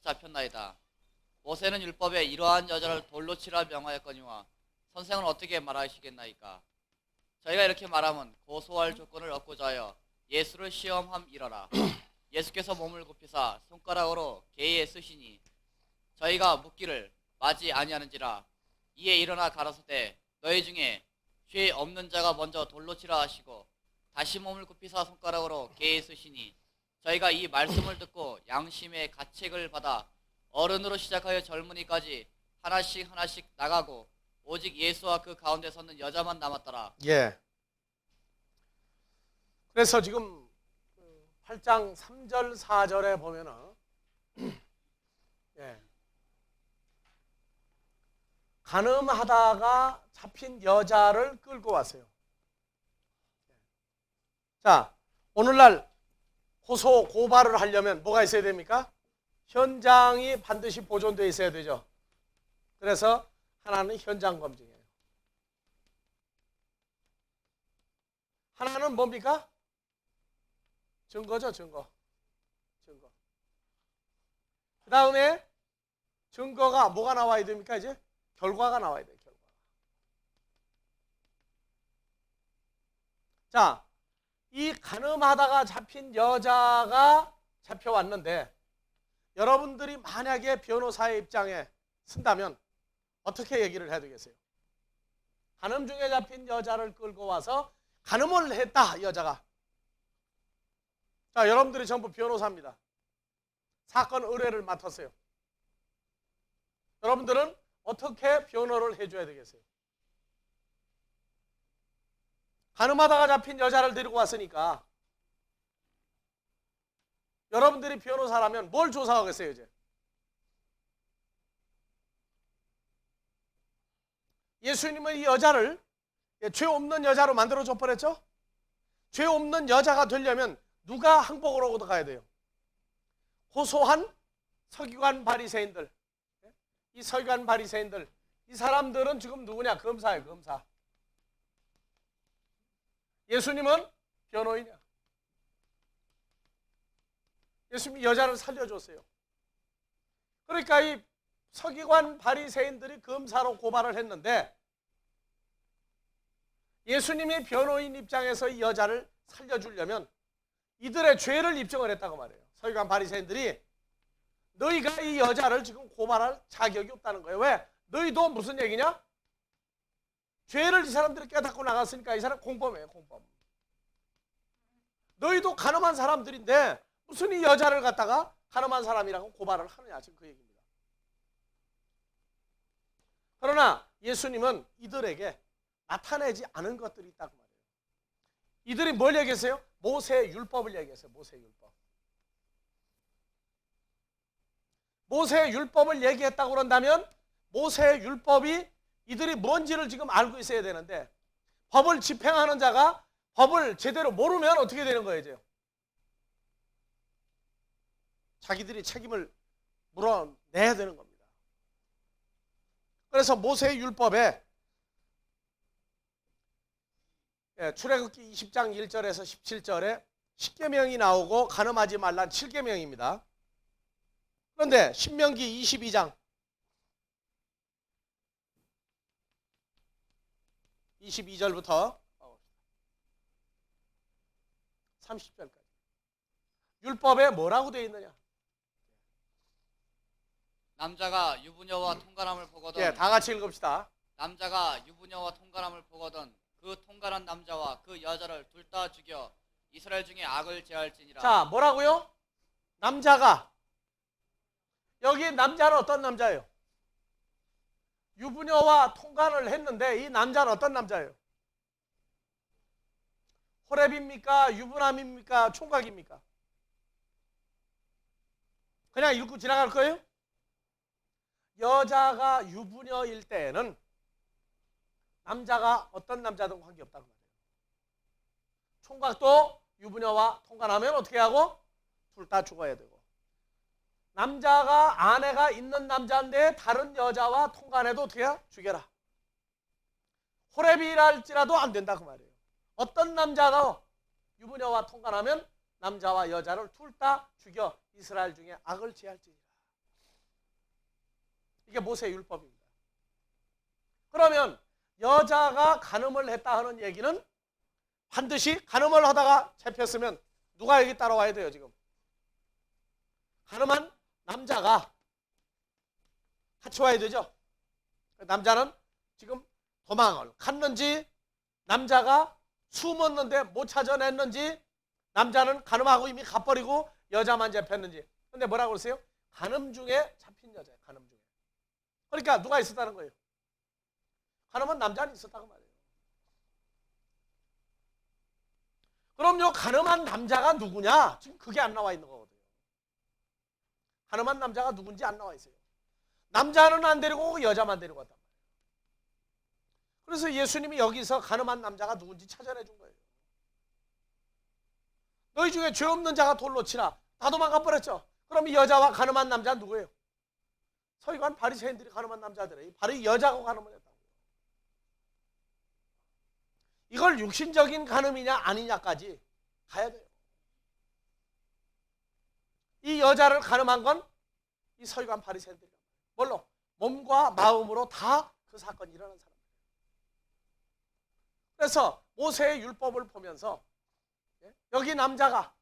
잡혔나이다. 모세는 율법에 이러한 여자를 돌로 치라 명하였거니와 선생은 어떻게 말하시겠나이까? 저희가 이렇게 말하면 고소할 조건을 얻고자 하여 예수를 시험함이러라. 예수께서 몸을 굽히사 손가락으로 게이에 쓰시니 저희가 묻기를 마지 아니하는지라. 이에 일어나 가라사대 너희 중에 죄 없는 자가 먼저 돌로 치라 하시고 다시 몸을 굽히사 손가락으로 게이에 쓰시니 저희가 이 말씀을 듣고 양심의 가책을 받아 어른으로 시작하여 젊은이까지 하나씩 하나씩 나가고 오직 예수와 그 가운데 섰는 여자만 남았더라. 예. 그래서 지금 8장 3절 4절에 보면은 예. 간음하다가 잡힌 여자를 끌고 왔어요. 자, 오늘날 고소 고발을 하려면 뭐가 있어야 됩니까? 현장이 반드시 보존되어 있어야 되죠. 그래서 하나는 현장 검증이에요. 하나는 뭡니까? 증거죠, 증거. 그 다음에 증거가 뭐가 나와야 됩니까? 이제 결과가 나와야 돼요, 결과. 자, 이 간음하다가 잡힌 여자가 잡혀왔는데 여러분들이 만약에 변호사의 입장에 쓴다면 어떻게 얘기를 해야 되겠어요? 간음 중에 잡힌 여자를 끌고 와서 간음을 했다, 여자가. 자, 여러분들이 전부 변호사입니다. 사건 의뢰를 맡았어요. 여러분들은 어떻게 변호를 해줘야 되겠어요? 간음하다가 잡힌 여자를 데리고 왔으니까 여러분들이 변호사라면 뭘 조사하겠어요, 이제? 예수님은 이 여자를 죄 없는 여자로 만들어줘 버렸죠? 죄 없는 여자가 되려면 누가 항복을 하고 가야 돼요? 호소한 서기관 바리새인들. 이 서기관 바리새인들, 이 사람들은 지금 누구냐? 검사예요, 검사. 예수님은 변호인이야. 예수님이 여자를 살려줬어요. 그러니까 이 서기관 바리새인들이 검사로 고발을 했는데 예수님이 변호인 입장에서 이 여자를 살려주려면 이들의 죄를 입증을 했다고 말해요. 서기관 바리새인들이 너희가 이 여자를 지금 고발할 자격이 없다는 거예요. 왜? 너희도 무슨 얘기냐? 죄를 이 사람들이 깨닫고 나갔으니까 이 사람 공범이에요, 공범. 너희도 가늠한 사람들인데 무슨 이 여자를 갖다가 가늠한 사람이라고 고발을 하느냐, 지금 그 얘기입니다. 그러나 예수님은 이들에게 나타내지 않은 것들이 있다고 말해요. 이들이 뭘 얘기했어요? 모세의 율법을 얘기했어요. 모세의 율법. 모세의 율법을 얘기했다고 그런다면 모세의 율법이 이들이 뭔지를 지금 알고 있어야 되는데 법을 집행하는 자가 법을 제대로 모르면 어떻게 되는 거예요, 이제? 자기들이 책임을 물어내야 되는 겁니다. 그래서 모세의 율법에 출애굽기 20장 1절에서 17절에 10계명이 나오고 간음하지 말란 7계명입니다. 그런데 신명기 22장 22절부터 30절까지 율법에 뭐라고 되어 있느냐? 남자가 유부녀와 통관함을 보거든. 예, 다 같이 읽읍시다. 남자가 유부녀와 통관함을 보거든 그 통관한 남자와 그 여자를 둘 다 죽여 이스라엘 중에 악을 제할지니라. 자, 뭐라고요? 남자가. 여기 남자는 어떤 남자예요? 유부녀와 통관을 했는데 이 남자는 어떤 남자예요? 호렙입니까? 유부남입니까? 총각입니까? 그냥 읽고 지나갈 거예요? 여자가 유부녀일 때에는 남자가 어떤 남자든 관계없다고 말해요. 총각도 유부녀와 통관하면 어떻게 하고? 둘 다 죽어야 되고. 남자가 아내가 있는 남자인데 다른 여자와 통관해도 어떻게 해요? 죽여라. 호렙이랄지라도 안 된다고 말이에요. 어떤 남자가 유부녀와 통관하면 남자와 여자를 둘 다 죽여 이스라엘 중에 악을 제할지니라. 이게 모세의 율법입니다. 그러면 여자가 간음을 했다 하는 얘기는 반드시 간음을 하다가 잡혔으면 누가 여기 따라와야 돼요? 지금 간음한 남자가 같이 와야 되죠. 남자는 지금 도망을 갔는지, 남자가 숨었는데 못 찾아냈는지, 남자는 간음하고 이미 가버리고 여자만 잡혔는지. 근데 뭐라고 그러세요? 간음 중에 잡힌 여자예요. 간음 중에. 그러니까 누가 있었다는 거예요? 간음은 남자는 있었다고 말이에요. 그럼 요 간음한 남자가 누구냐? 지금 그게 안 나와 있는 거거든요. 간음한 남자가 누군지 안 나와 있어요. 남자는 안 데리고 오고 여자만 데리고 왔단 말이에요. 그래서 예수님이 여기서 간음한 남자가 누군지 찾아내 준 거예요. 너희 중에 죄 없는 자가 돌로 치라. 다 도망가 버렸죠. 그럼 이 여자와 간음한 남자는 누구예요? 서기관 바리새인들이 간음한 남자들이에요. 바로 이 여자가 간음을 했다고요. 이걸 육신적인 간음이냐 아니냐까지 가야 돼요. 이 여자를 간음한 건 이 서기관 바리새인들이에요. 뭘로? 몸과 마음으로 다 그 사건이 일어난 사람이에요. 그래서 모세의 율법을 보면서 여기 남자가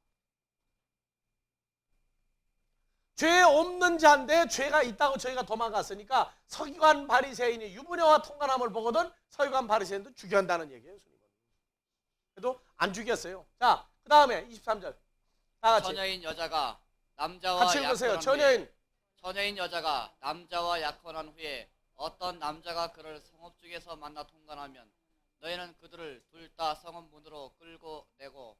죄 없는 자인데 죄가 있다고 저희가 도망갔으니까 서기관 바리새인이 유부녀와 통관함을 보거든 서기관 바리새인도 죽여야 한다는 얘기예요. 그래도 안 죽였어요. 자, 그 다음에 23절 다 같이 처녀인 여자가 남자와 같이 읽으세요. 약혼한 처녀인 여자가 남자와 약혼한 후에 어떤 남자가 그를 성읍 중에서 만나 통관하면 너희는 그들을 둘 다 성읍 문으로 끌고 내고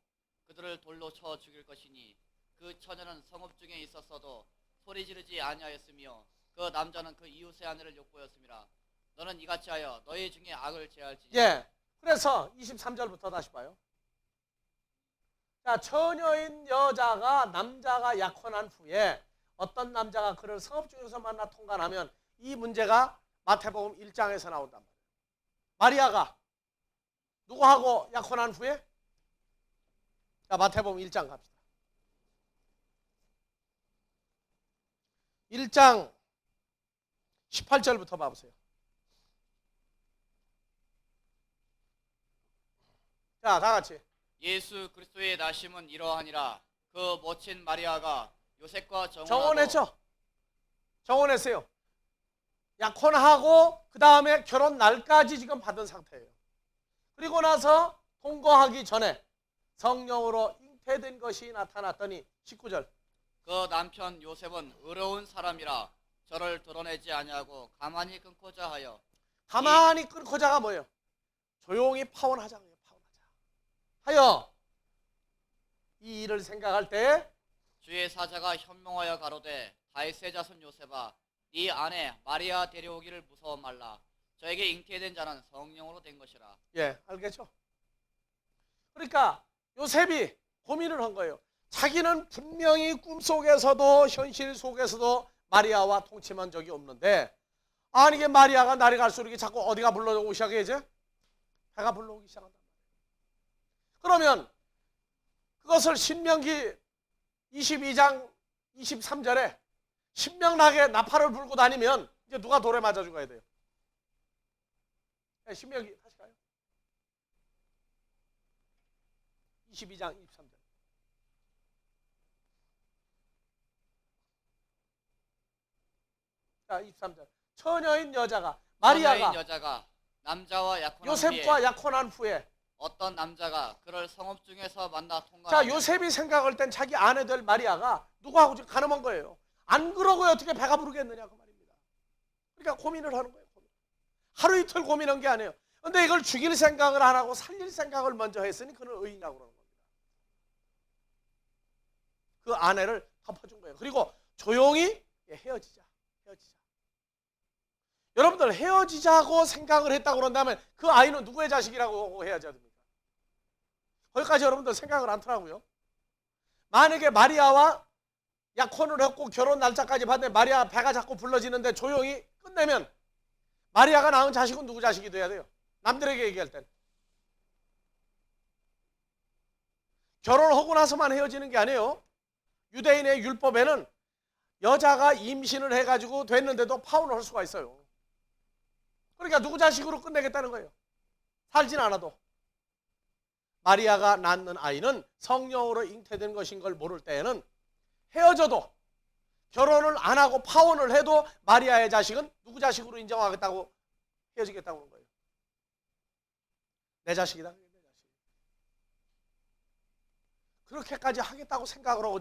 그들을 돌로 쳐 죽일 것이니 그 처녀는 성읍 중에 있었어도 소리 지르지 아니하였으며 그 남자는 그 이웃의 아내를 욕보였습니다. 너는 이같이 하여 너희 중에 악을 제할지니. 예. 그래서 23절부터 다시 봐요. 자, 처녀인 여자가 남자가 약혼한 후에 어떤 남자가 그를 성읍 중에서 만나 통관하면 이 문제가 마태복음 1장에서 나온단 말이에요. 마리아가 누구하고 약혼한 후에? 자, 마태복음 1장 갑시다. 1장 18절부터 봐보세요. 자, 다 같이. 예수 그리스도의 나심은 이러하니라. 그 모친 마리아가 요셉과 정혼했죠? 정혼했어요. 약혼하고 그 다음에 결혼 날까지 지금 받은 상태예요. 그리고 나서 통거하기 전에 성령으로 잉태된 것이 나타났더니 19절. 그 남편 요셉은 의로운 사람이라 저를 드러내지 아니하고 가만히 끊고자 하여. 가만히 끊고자가 뭐예요? 조용히 파혼하자. 하여 이 일을 생각할 때 주의 사자가 현명하여 가로되 다윗의 자손 요셉아 네 아내 마리아 데려오기를 무서워 말라. 저에게 잉태된 자는 성령으로 된 것이라. 예, 알겠죠? 그러니까 요셉이 고민을 한 거예요. 자기는 분명히 꿈속에서도 현실 속에서도 마리아와 통침한 적이 없는데 아니 이게 마리아가 날이 갈수록 이게 자꾸 어디가 불러오기 시작해 이제 배가 불러오기 시작한단 말이에요. 그러면 그것을 신명기 22장 23절에 신명나게 나팔을 불고 다니면 이제 누가 돌에 맞아 죽어야 돼요? 신명기 다시 가요. 22장 23절. 자, 23절. 처녀인 여자가 마리아가 남자와 약혼한 요셉과 후에 약혼한 후에 어떤 남자가 그를 성읍 중에서 만나 자, 통과하면. 요셉이 생각할 땐 자기 아내 될 마리아가 누구하고 지금 간음한 거예요. 안 그러고 어떻게 배가 부르겠느냐 그 말입니다. 그러니까 고민을 하는 거예요. 하루 이틀 고민한 게 아니에요. 근데 이걸 죽일 생각을 안 하고 살릴 생각을 먼저 했으니 그는 의인이라고 그러는 겁니다. 그 아내를 덮어준 거예요. 그리고 조용히 헤어지자. 여러분들 헤어지자고 생각을 했다고 그런다면 그 아이는 누구의 자식이라고 헤어져야 됩니까? 거기까지 여러분들 생각을 않더라고요. 만약에 마리아와 약혼을 했고 결혼 날짜까지 봤는데 마리아 배가 자꾸 불러지는데 조용히 끝내면 마리아가 낳은 자식은 누구 자식이 돼야 돼요? 남들에게 얘기할 땐. 결혼하고 나서만 헤어지는 게 아니에요. 유대인의 율법에는 여자가 임신을 해가지고 됐는데도 파혼을 할 수가 있어요. 그러니까 누구 자식으로 끝내겠다는 거예요. 살진 않아도. 마리아가 낳는 아이는 성령으로 잉태된 것인 걸 모를 때에는 헤어져도 결혼을 안 하고 파혼을 해도 마리아의 자식은 누구 자식으로 인정하겠다고 헤어지겠다고 하는 거예요. 내 자식이다. 내 자식. 그렇게까지 하겠다고 생각을 하고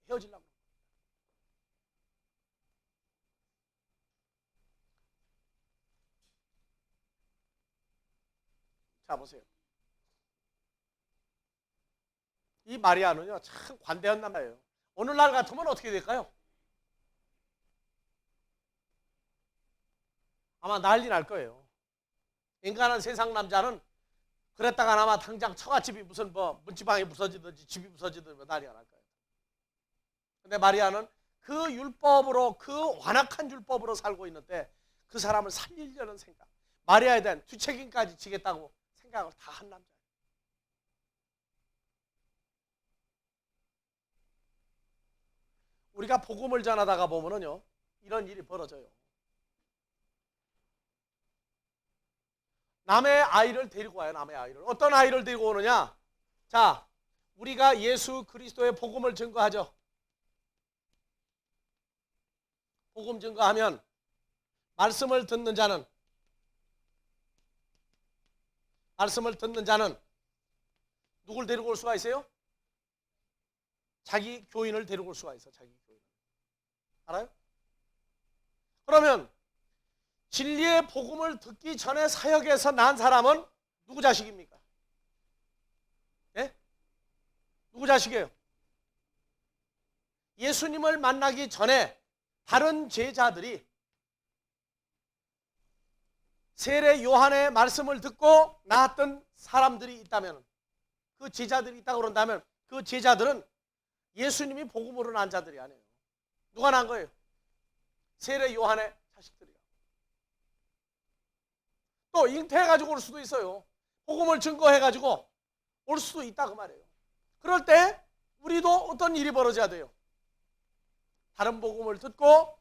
헤어지려고. 자, 보세요. 이 마리아는요, 참 관대한 남자예요. 오늘날 같으면 어떻게 될까요? 아마 난리 날 거예요. 인간한 세상 남자는 그랬다가 아마 당장 처갓집이 무슨 문지방이 부서지든지 집이 부서지든지 난리가 날 거예요. 근데 마리아는 그 율법으로, 그 완악한 율법으로 살고 있는데 그 사람을 살리려는 생각, 마리아에 대한 뒤책임까지 지겠다고 생각을 다 한 남자예요. 우리가 복음을 전하다가 보면은요, 이런 일이 벌어져요. 남의 아이를 데리고 와요. 남의 아이를. 어떤 아이를 데리고 오느냐? 자, 우리가 예수 그리스도의 복음을 증거하죠. 복음 증거하면 말씀을 듣는 자는 누굴 데리고 올 수가 있어요? 자기 교인을 데리고 올 수가 있어. 자기 교인. 알아요? 그러면 진리의 복음을 듣기 전에 사역에서 난 사람은 누구 자식입니까? 예? 누구 자식이에요? 예수님을 만나기 전에 다른 제자들이 세례 요한의 말씀을 듣고 나았던 사람들이 있다면, 그 제자들이 있다고 그런다면 그 제자들은 예수님이 복음으로 난 자들이 아니에요. 누가 난 거예요? 세례 요한의 자식들이요. 또 잉태해가지고 올 수도 있어요. 복음을 증거해가지고 올 수도 있다 그 말이에요. 그럴 때 우리도 어떤 일이 벌어져야 돼요? 다른 복음을 듣고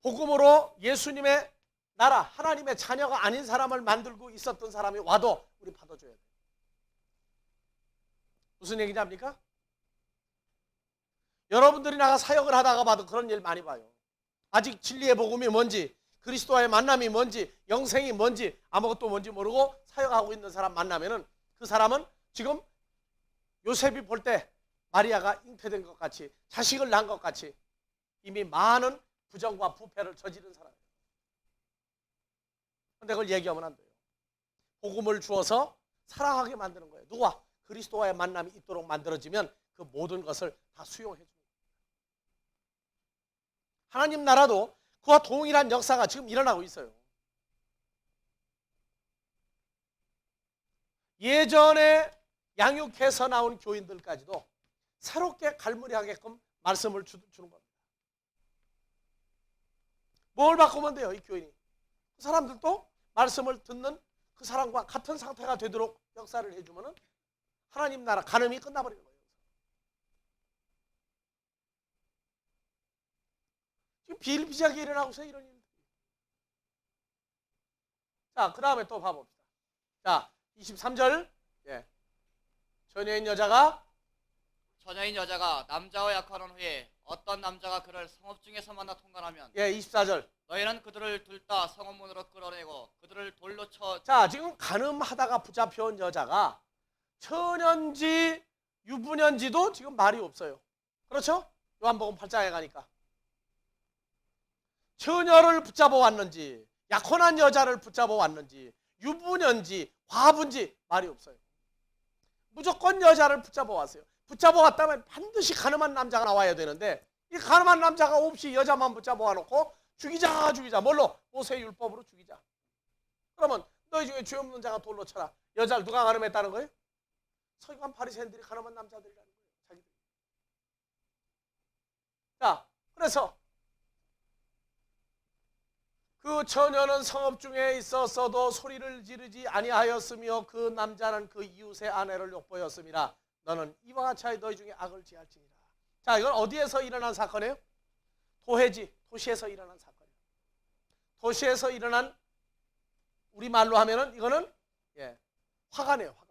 복음으로 예수님의 나라, 하나님의 자녀가 아닌 사람을 만들고 있었던 사람이 와도 우리 받아줘야 돼요. 무슨 얘기인지 압니까? 여러분들이 나가 사역을 하다가 봐도 그런 일 많이 봐요. 아직 진리의 복음이 뭔지, 그리스도와의 만남이 뭔지, 영생이 뭔지, 아무것도 뭔지 모르고 사역하고 있는 사람 만나면은 그 사람은 지금 요셉이 볼 때 마리아가 잉태된 것 같이, 자식을 낳은 것 같이 이미 많은 부정과 부패를 저지른 사람이에요. 그런데 그걸 얘기하면 안 돼요. 복음을 주어서 사랑하게 만드는 거예요. 누가? 그리스도와의 만남이 있도록 만들어지면 그 모든 것을 다 수용해 줍니다. 하나님 나라도 그와 동일한 역사가 지금 일어나고 있어요. 예전에 양육해서 나온 교인들까지도 새롭게 갈무리하게끔 말씀을 주는 겁니다. 뭘 바꾸면 돼요, 이 교인이? 그 사람들도 말씀을 듣는 그 사람과 같은 상태가 되도록 역사를 해주면은 하나님 나라 간음이 끝나버리는 거예요. 지금 비일비재하게 일어나고 있어요, 이런 일들. 자, 그 다음에 또 봐봅시다. 자, 23절. 예. 처녀인 여자가 남자와 약혼한 후에 어떤 남자가 그를 성읍 중에서 만나 통관하면, 예, 24절. 너희는 그들을 둘 다 성읍 문으로 끌어내고 그들을 돌로 쳐. 자, 지금 간음하다가 붙잡혀온 여자가 처년지 유부년지도 지금 말이 없어요. 그렇죠? 요한복음 8장에 가니까 처녀를 붙잡아 왔는지, 약혼한 여자를 붙잡아 왔는지, 유부년지, 과부인지 말이 없어요. 무조건 여자를 붙잡아 왔어요. 붙잡아 왔다면 반드시 가늠한 남자가 나와야 되는데 이 가늠한 남자가 없이 여자만 붙잡아 와놓고 죽이자. 뭘로? 모세율법으로 죽이자. 그러면 너희 중에 죄 없는 자가 돌로 쳐라. 여자를 누가 가늠했다는 거예요? 서기관 바리새인들이 가늠한 남자들이라는 거예요. 자기들. 자, 그래서 그 처녀는 성읍 중에 있었어도 소리를 지르지 아니하였으며 그 남자는 그 이웃의 아내를 욕보였음이라. 너는 이와 같이 너희 중에 악을 지할지니라. 자, 이건 어디에서 일어난 사건이에요? 도해지, 도시에서 일어난 사건이에요. 도시에서 일어난, 우리말로 하면은 이거는 화가네요, 화가.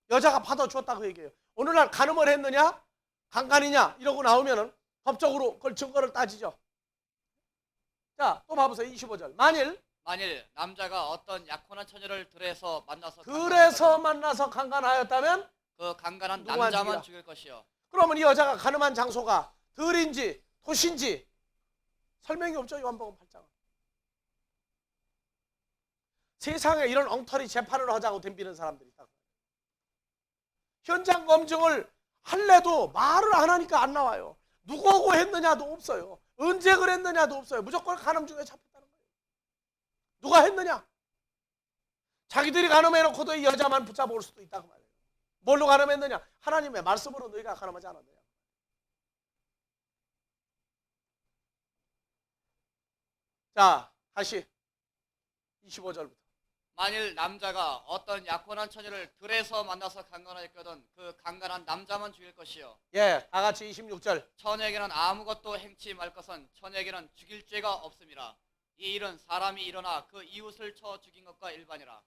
여자가 받아주었다고 얘기해요. 오늘날 간음을 했느냐, 강간이냐 이러고 나오면은 법적으로 그걸 증거를 따지죠. 자, 또 봐보세요. 25절. 만일 남자가 어떤 약혼한 처녀를 들에서 만나서 강간하였다면 그 강간한 누구만 남자만 죽이라. 죽일 것이요. 그러면 이 여자가 간음한 장소가 들인지 도시인지 설명이 없죠. 요한복음 8장은. 세상에 이런 엉터리 재판을 하자고 덤비는 사람들이 있다고. 현장 검증을 할래도 말을 안 하니까 안 나와요. 누구하고 했느냐도 없어요. 언제 그랬느냐도 없어요. 무조건 간음 중에 잡혔다는 거예요. 누가 했느냐? 자기들이 간음해놓고도 이 여자만 붙잡아 올 수도 있다고 말해요. 뭘로 간음했느냐? 하나님의 말씀으로 너희가 간음하지 않았느냐? 자, 다시 25절부터. 만일 남자가 어떤 약혼한 처녀를 들에서 만나서 강간하였거든 그 강간한 남자만 죽일 것이요. 다 같이 26절. 처녀에게는 아무것도 행치 말 것은 처녀에게는 죽일 죄가 없음이라. 이 일은 사람이 일어나 그 이웃을 쳐 죽인 것과 일반이라.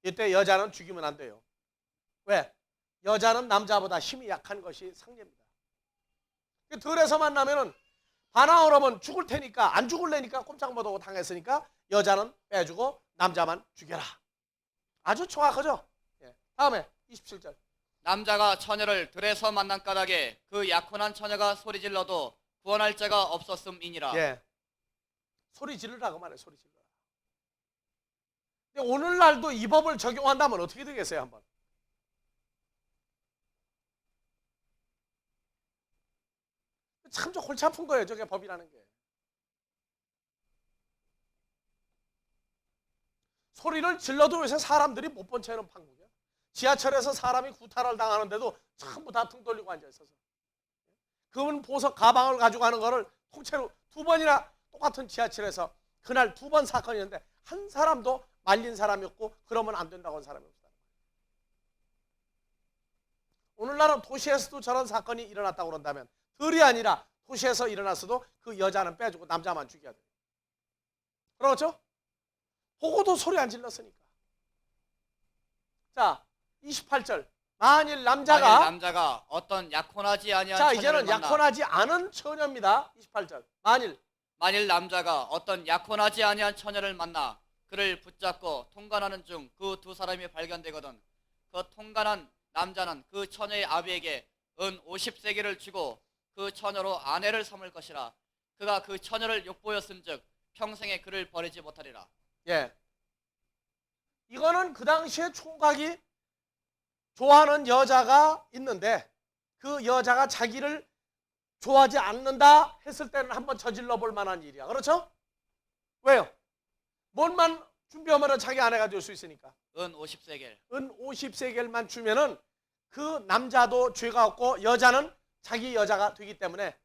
이때 여자는 죽이면 안 돼요. 왜? 여자는 남자보다 힘이 약한 것이 상례입니다. 들에서 만나면은 바나오라면 죽을 테니까, 안 죽을래니까 꼼짝 못하고 당했으니까 여자는 빼주고 남자만 죽여라. 아주 정확하죠? 다음에 27절. 남자가 처녀를 들에서 만난 까닭에 그 약혼한 처녀가 소리질러도 구원할 자가 없었음이니라. 소리 지르라고 말해. 소리 지르라. 근데 오늘날도 이 법을 적용한다면 어떻게 되겠어요? 한번. 참 좀 골치 아픈 거예요. 저게 법이라는 게. 소리를 질러도 요새 사람들이 못 본 채는 판국이야. 지하철에서 사람이 구타를 당하는데도 전부 다 등 돌리고 앉아있어서. 그분 보석 가방을 가지고 가는 거를 통째로 2번이나 똑같은 지하철에서 그날 2번 사건이었는데 한 사람도 말린 사람이 없고 그러면 안 된다고 한 사람이 없다. 오늘날은 도시에서도 저런 사건이 일어났다고 그런다면 들이 아니라 도시에서 일어났어도 그 여자는 빼주고 남자만 죽여야 돼요. 그렇죠? 보고도 소리 안 질렀으니까. 자, 28절. 만일 남자가 어떤 약혼하지 아니한 자, 처녀를 이제는 만나 약혼하지 않은 처녀입니다. 28절. 만일 남자가 어떤 약혼하지 아니한 처녀를 만나 그를 붙잡고 통관하는 중 그 두 사람이 발견되거든 그 통관한 남자는 그 처녀의 아비에게 은 50세겔을 주고 그 처녀로 아내를 삼을 것이라. 그가 그 처녀를 욕보였은즉 평생에 그를 버리지 못하리라. 이거는 그 당시에 총각이 좋아하는 여자가 있는데 그 여자가 자기를 좋아하지 않는다 했을 때는 한번 저질러 볼 만한 일이야. 그렇죠? 왜요? 뭔만 준비하면 자기 아내가 될 수 있으니까. 은 50세겔. 은 50세겔만 주면은 그 남자도 죄가 없고 여자는 자기 여자가 되기 때문에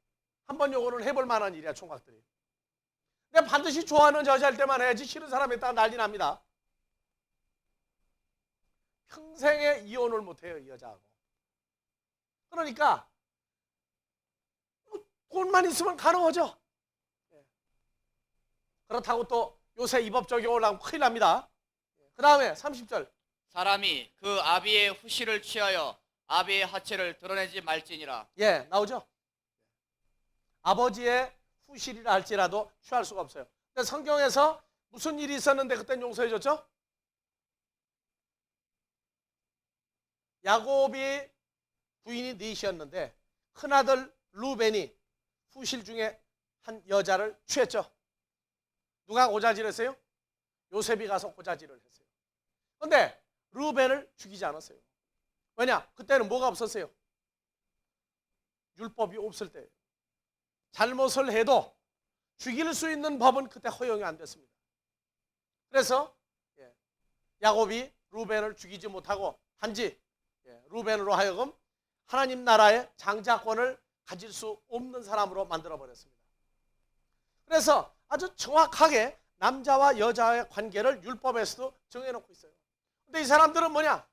한번 요거는 해볼 만한 일이야, 총각들이. 근데 반드시 좋아하는 여자일 때만 해야지 싫은 사람이 있다가 난리 납니다. 평생에 이혼을 못해요, 이 여자하고. 그러니까 돈만 있으면 가능하죠. 그렇다고 또 요새 이 법 적용을 하면 큰일 납니다. 그 다음에 30절. 사람이 그 아비의 후시를 취하여 아비의 하체를 드러내지 말지니라. 나오죠. 아버지의 후실이라 할지라도 취할 수가 없어요. 근데 성경에서 무슨 일이 있었는데 그땐 용서해 줬죠? 야곱이 부인이 넷이었는데 큰아들 루벤이 후실 중에 한 여자를 취했죠. 누가 고자질했어요? 요셉이 가서 고자질을 했어요. 그런데 루벤을 죽이지 않았어요. 왜냐? 그때는 뭐가 없었어요? 율법이 없을 때예요. 잘못을 해도 죽일 수 있는 법은 그때 허용이 안 됐습니다. 그래서 야곱이 루벤을 죽이지 못하고 단지 루벤으로 하여금 하나님 나라의 장자권을 가질 수 없는 사람으로 만들어버렸습니다. 그래서 아주 정확하게 남자와 여자의 관계를 율법에서도 정해놓고 있어요. 근데 이 사람들은 뭐냐?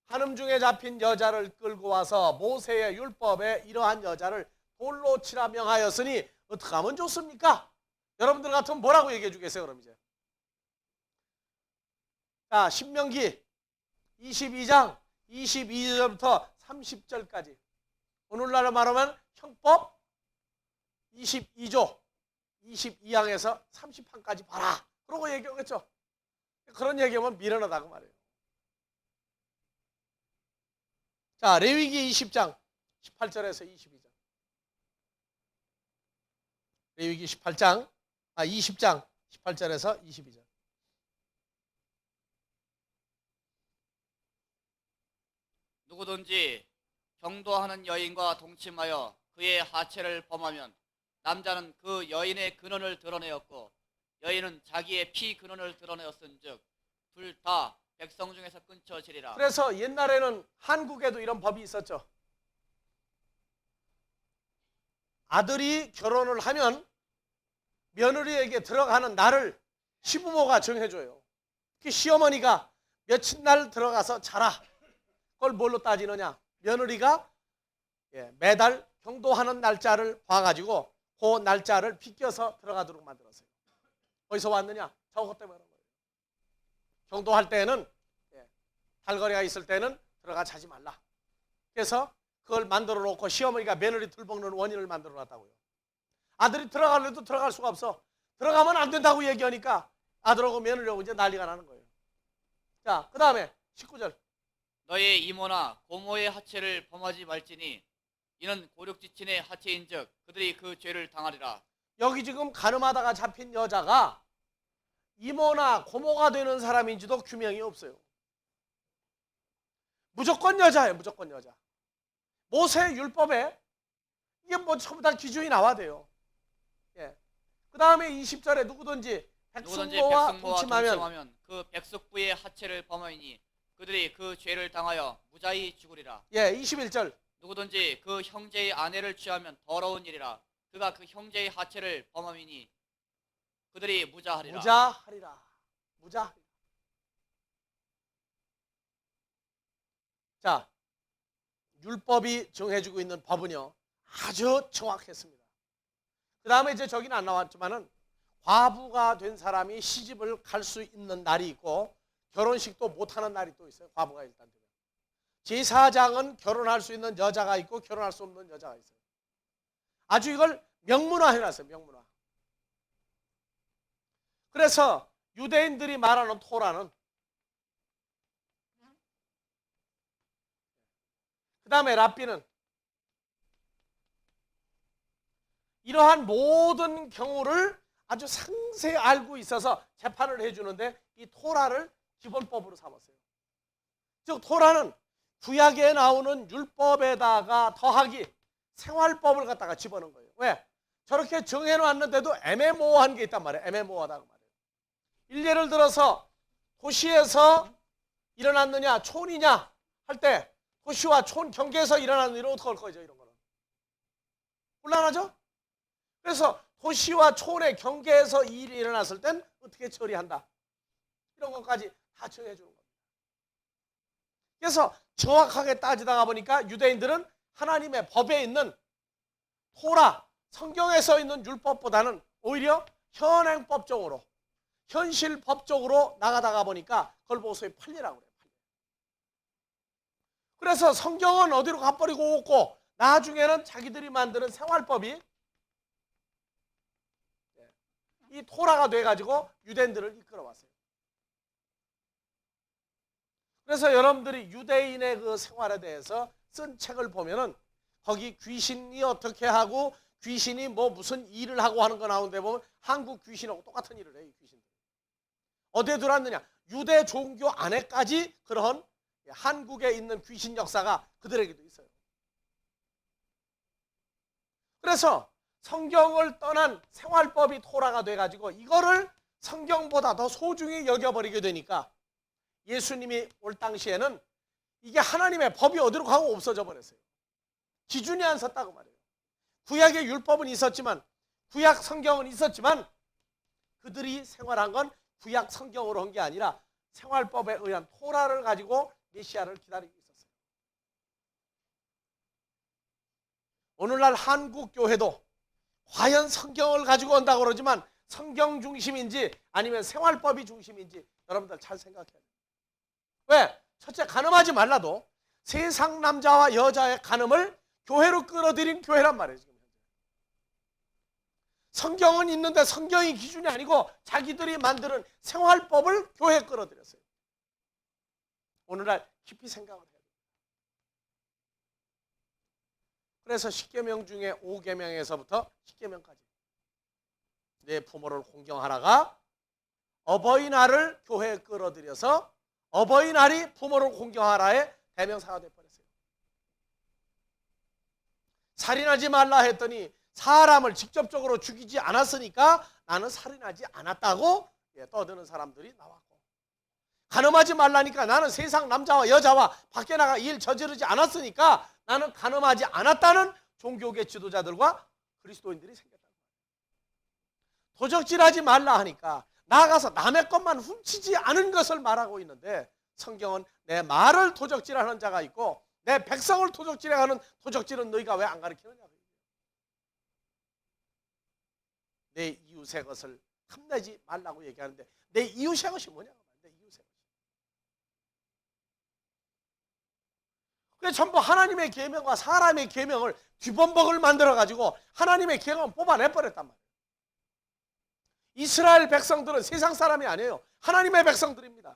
간음 중에 잡힌 여자를 끌고 와서 모세의 율법에 이러한 여자를 돌로 치라 명하였으니 어떻게 하면 좋습니까? 여러분들 같으면 뭐라고 얘기해 주겠어요? 그럼 이제 자, 신명기 22장 22절부터 30절까지 오늘날로 말하면 형법 22조 22항에서 30항까지 봐라. 그러고 얘기하겠죠. 그런 얘기하면 미련하다고 말해요. 자, 레위기 20장 18절에서 22절. 레위기 20장 18절에서 22절. 누구든지 경도하는 여인과 동침하여 그의 하체를 범하면 남자는 그 여인의 근원을 드러내었고 여인은 자기의 피 근원을 드러내었은즉 둘 다 백성 중에서 끊쳐지리라. 그래서 옛날에는 한국에도 이런 법이 있었죠. 아들이 결혼을 하면 며느리에게 들어가는 날을 시부모가 정해줘요. 특히 시어머니가 며칠 날 들어가서 자라. 그걸 뭘로 따지느냐? 며느리가 매달 경도하는 날짜를 봐가지고 그 날짜를 비껴서 들어가도록 만들었어요. 어디서 왔느냐? 저것 때문에 그런 거예요. 경도할 때는 달거리가 있을 때는 들어가 자지 말라. 그래서 그걸 만들어 놓고 시어머니가 며느리 들먹는 원인을 만들어 놨다고요. 아들이 들어가려도 들어갈 수가 없어. 들어가면 안 된다고 얘기하니까 아들하고 며느리하고 이제 난리가 나는 거예요. 자, 그 다음에 19절. 너의 이모나 고모의 하체를 범하지 말지니 이는 고륙지친의 하체인즉 그들이 그 죄를 당하리라. 여기 지금 가늠하다가 잡힌 여자가 이모나 고모가 되는 사람인지도 규명이 없어요. 무조건 여자예요. 무조건 여자. 모세 율법에 이게 뭐 전부 다 기준이 나와야 돼요. 그 다음에 20절에 누구든지 백숙모와 동침하면 그 백숙부의 하체를 범하이니 그들이 그 죄를 당하여 무자히 죽으리라. 21절. 누구든지 그 형제의 아내를 취하면 더러운 일이라. 그가 그 형제의 하체를 범함이니 그들이 무자하리라. 무자하리라. 자, 율법이 정해주고 있는 법은요 아주 정확했습니다. 그 다음에 이제 저기는 안 나왔지만은 과부가 된 사람이 시집을 갈 수 있는 날이 있고 결혼식도 못하는 날이 또 있어요. 과부가 일단 되면 제사장은 결혼할 수 있는 여자가 있고 결혼할 수 없는 여자가 있어요. 아주 이걸 명문화해놨어요. 명문화. 그래서 유대인들이 말하는 토라는 그 다음에 랍비는 이러한 모든 경우를 아주 상세히 알고 있어서 재판을 해주는데 이 토라를 기본법으로 삼았어요. 즉 토라는 구약에 나오는 율법에다가 더하기 생활법을 갖다가 집어넣은 거예요. 왜? 저렇게 정해놨는데도 애매모호한 게 있단 말이에요. 애매모호하다고 말해요. 일례를 들어서 도시에서 일어났느냐 촌이냐 할 때 도시와 촌 경계에서 일어나는 일은 어떻게 할 거죠? 이런 거는 곤란하죠? 그래서 도시와 촌의 경계에서 일이 일어났을 땐 어떻게 처리한다. 이런 것까지 다 정해 주는 겁니다. 그래서 정확하게 따지다가 보니까 유대인들은 하나님의 법에 있는 토라, 성경에 있는 율법보다는 오히려 현행법적으로, 현실법적으로 나가다가 보니까 그걸 보고 소위 판례라고 그래요. 판례. 그래서 성경은 어디로 가버리고 없고 나중에는 자기들이 만드는 생활법이 이 토라가 돼가지고 유대인들을 이끌어왔어요. 그래서 여러분들이 유대인의 그 생활에 대해서 쓴 책을 보면은 거기 귀신이 어떻게 하고 귀신이 뭐 무슨 일을 하고 하는 거 나오는데 보면 한국 귀신하고 똑같은 일을 해요. 이 귀신들. 어디에 들어왔느냐? 유대 종교 안에까지 그런 한국에 있는 귀신 역사가 그들에게도 있어요. 그래서 성경을 떠난 생활법이 토라가 돼가지고 이거를 성경보다 더 소중히 여겨버리게 되니까 예수님이 올 당시에는 이게 하나님의 법이 어디로 가고 없어져 버렸어요. 기준이 안 섰다고 말해요. 구약의 율법은 있었지만 구약 성경은 있었지만 그들이 생활한 건 구약 성경으로 한 게 아니라 생활법에 의한 토라를 가지고 메시아를 기다리고 있었어요. 오늘날 한국 교회도 과연 성경을 가지고 온다고 그러지만 성경 중심인지 아니면 생활법이 중심인지 여러분들 잘 생각해야 돼요. 왜? 첫째, 간음하지 말라도 세상 남자와 여자의 간음을 교회로 끌어들인 교회란 말이에요. 지금 성경은 있는데 성경이 기준이 아니고 자기들이 만드는 생활법을 교회에 끌어들였어요. 오늘날 깊이 생각을 해야 돼요. 그래서 10계명 중에 5계명에서부터 10계명까지 내 부모를 공경하라가 어버이날을 교회에 끌어들여서 어버이날이 부모를 공경하라의 대명사가 되어버렸어요. 살인하지 말라 했더니 사람을 직접적으로 죽이지 않았으니까 나는 살인하지 않았다고 떠드는 사람들이 나왔고, 간음하지 말라니까 나는 세상 남자와 여자와 밖에 나가 일 저지르지 않았으니까 나는 간음하지 않았다는 종교계 지도자들과 그리스도인들이 생겼다. 도적질하지 말라 하니까 나아가서 남의 것만 훔치지 않은 것을 말하고 있는데, 성경은 내 말을 도적질하는 자가 있고 내 백성을 도적질해가는 도적질은 너희가 왜 안 가르치느냐. 내 이웃의 것을 탐내지 말라고 얘기하는데 내 이웃의 것이 뭐냐고. 내 이웃의 것이. 그래서 전부 하나님의 계명과 사람의 계명을 뒤범벅을 만들어가지고 하나님의 계명을 뽑아내버렸단 말이에요. 이스라엘 백성들은 세상 사람이 아니에요. 하나님의 백성들입니다.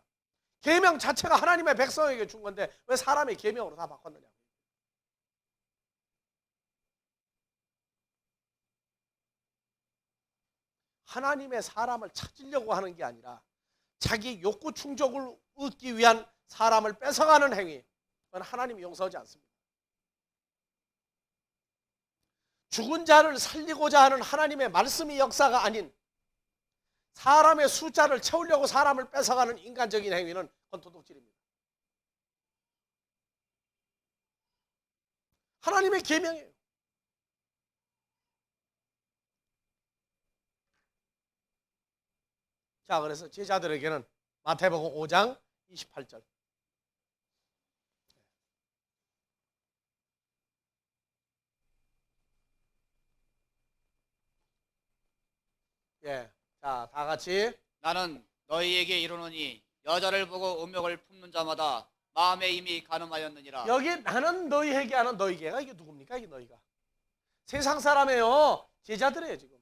계명 자체가 하나님의 백성에게 준 건데 왜 사람의 계명으로 다 바꿨느냐. 하나님의 사람을 찾으려고 하는 게 아니라 자기 욕구 충족을 얻기 위한 사람을 뺏어가는 행위, 그건 하나님이 용서하지 않습니다. 죽은 자를 살리고자 하는 하나님의 말씀의 역사가 아닌 사람의 숫자를 채우려고 사람을 뺏어가는 인간적인 행위는 그건 도둑질입니다. 하나님의 계명이에요. 자, 그래서 제자들에게는 마태복음 5장 28절. 예. 자, 다 같이. 나는 너희에게 이르노니 여자를 보고 음욕을 품는 자마다 마음에 이미 간음하였느니라. 여기 나는 너희에게 하는 너희게가 이게 누굽니까? 이게 너희가. 세상 사람이에요. 제자들이에요, 지금.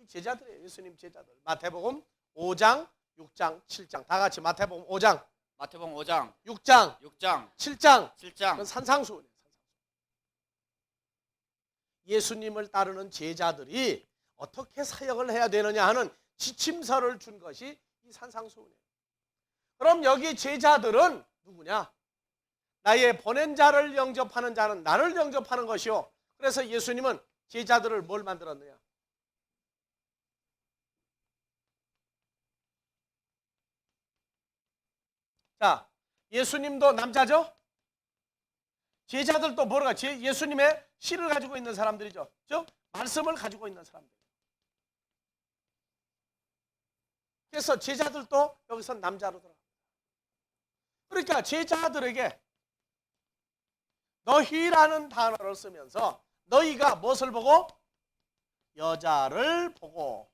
제자들이에요. 예수님 제자들. 마태복음 5장, 6장, 7장. 다 같이 마태복음 5장, 마태복음 5장, 6장, 6장, 7장. 7장. 그건 산상수훈이에요. 예수님을 따르는 제자들이 어떻게 사역을 해야 되느냐 하는 지침서를 준 것이 이 산상수훈이에요. 그럼 여기 제자들은 누구냐? 나의 보낸 자를 영접하는 자는 나를 영접하는 것이요. 그래서 예수님은 제자들을 뭘 만들었느냐? 자, 예수님도 남자죠? 제자들도 뭐가? 예수님의 씨를 가지고 있는 사람들이죠. 즉 말씀을 가지고 있는 사람들. 그래서 제자들도 여기서 남자로 들어갑니다. 그러니까 제자들에게 너희라는 단어를 쓰면서 너희가 무엇을 보고? 여자를 보고.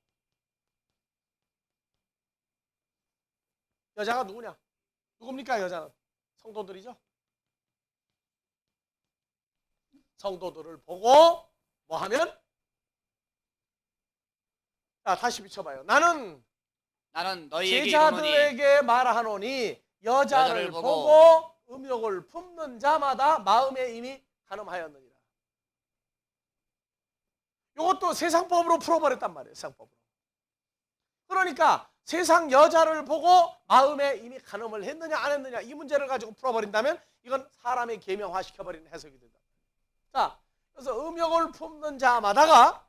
여자가 누구냐? 누굽니까 여자는? 성도들이죠. 성도들을 보고 뭐 하면? 자, 다시 비춰봐요. 나는 너희에게 이르노니 제자들에게 말하노니 여자를 보고 음욕을 품는 자마다 마음에 이미 간음하였느니라. 이것도 세상법으로 풀어버렸단 말이에요. 세상법으로. 그러니까 세상 여자를 보고 마음에 이미 간음을 했느냐 안 했느냐 이 문제를 가지고 풀어버린다면 이건 사람의 계명화시켜버리는 해석이 된다. 자, 그래서 음욕을 품는 자마다가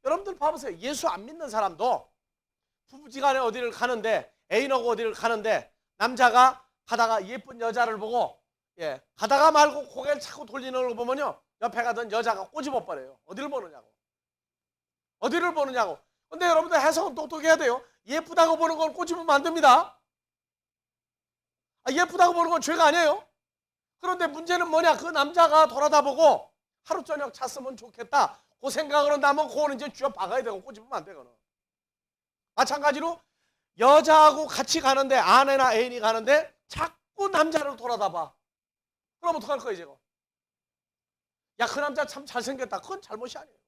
여러분들 봐보세요. 예수 안 믿는 사람도 부부지간에 어디를 가는데 애인하고 어디를 가는데 남자가 가다가 예쁜 여자를 보고 가다가 말고 고개를 자꾸 돌리는 걸 보면요 옆에 가던 여자가 꼬집어 버려요. 어디를 보느냐고. 어디를 보느냐고. 근데 여러분들 해석은 똑똑해야 돼요. 예쁘다고 보는 건 꼬집으면 안 됩니다. 예쁘다고 보는 건 죄가 아니에요. 그런데 문제는 뭐냐? 그 남자가 돌아다보고 하루 저녁 잤으면 좋겠다. 그 생각을 한다면 그거는 이제 쥐어 박아야 되고 꼬집으면 안 되거든. 마찬가지로 여자하고 같이 가는데 아내나 애인이 가는데 자꾸 남자를 돌아다봐. 그럼 어떡할 거야 이제? 야, 그 남자 참 잘생겼다. 그건 잘못이 아니에요.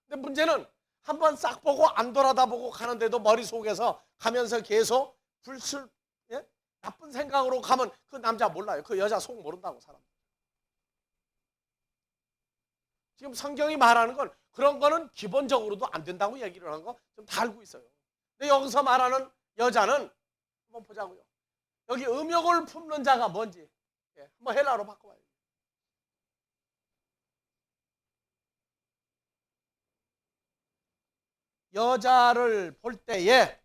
근데 문제는 한번 싹 보고 안 돌아다보고 가는데도 머릿속에서 가면서 계속 불술, 예? 나쁜 생각으로 가면 그 남자 몰라요. 그 여자 속 모른다고 사람. 지금 성경이 말하는 건 그런 거는 기본적으로도 안 된다고 얘기를 하는 거 좀 다 알고 있어요. 근데 여기서 말하는 여자는 한번 보자고요. 여기 음욕을 품는 자가 뭔지 한번 헬라어로 바꿔봐요. 여자를 볼 때에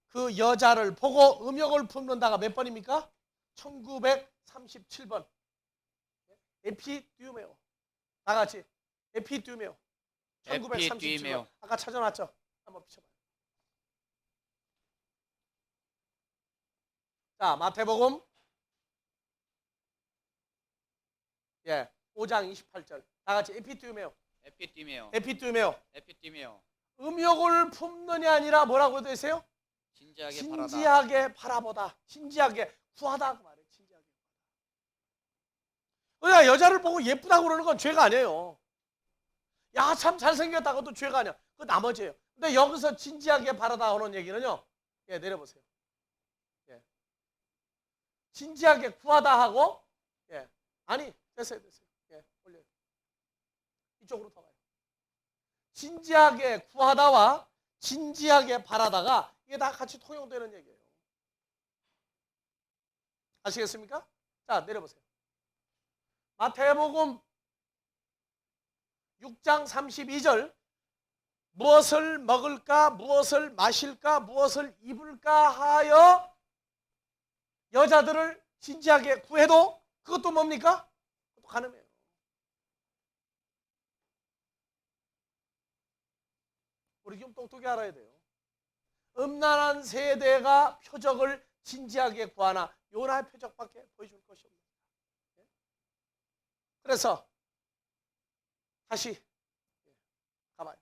그 여자를 보고 음욕을 품는다가 몇 번입니까? 1937번. 에피듀메오. 다 같이 에피듀메오. 1937번. 아까 찾아놨죠? 한번 비춰봐요. 자, 마태복음 5장 28절. 다 같이 에피듀메오. 에피띠메오. 에피듀메오. 에피띠메오. 음욕을 품느냐 아니라 뭐라고 되세요? 진지하게 바라보다. 진지하게 구하다 그 말이에요. 진지하게. 그러니까 여자를 보고 예쁘다고 그러는 건 죄가 아니에요. 야, 참 잘생겼다. 그것도 죄가 아니야. 그 나머지예요. 근데 여기서 진지하게 바라다 하는 얘기는요. 내려보세요. 진지하게 구하다 하고 아니, 됐어요. 올려요. 이쪽으로 더 가요. 진지하게 구하다와 진지하게 바라다가 이게 다 같이 통용되는 얘기예요. 아시겠습니까? 자, 내려보세요. 마태복음 6장 32절. 무엇을 먹을까, 무엇을 마실까, 무엇을 입을까 하여 여자들을 진지하게 구해도 그것도 뭡니까? 그것도 간음이에요. 우리 좀 똑똑히 알아야 돼요. 음란한 세대가 표적을 진지하게 구하나 요나의 표적밖에 보여줄 것이 없습니다. 그래서 다시 가봐요.